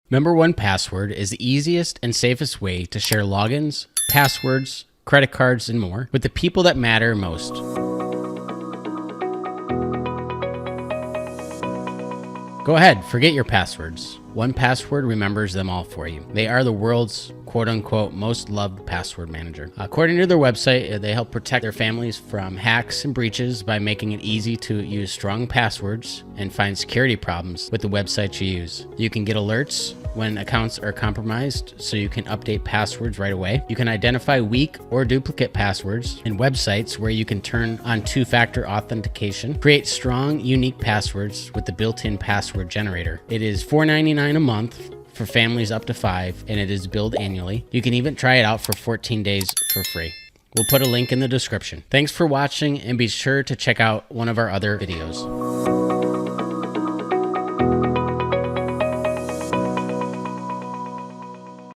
Remember, 1Password is the easiest and safest way to share logins, passwords, credit cards, and more with the people that matter most. Go ahead, forget your passwords. 1Password remembers them all for you. They are the world's quote-unquote most loved password manager. According to their website, they help protect their families from hacks and breaches by making it easy to use strong passwords and find security problems with the website you use. You can get alerts when accounts are compromised, so you can update passwords right away. You can identify weak or duplicate passwords in websites where you can turn on two-factor authentication. Create strong, unique passwords with the built-in password generator. It is $4.99 a month for families up to 5, and it is billed annually. You can even try it out for 14 days for free. We'll put a link in the description. Thanks for watching, and be sure to check out one of our other videos.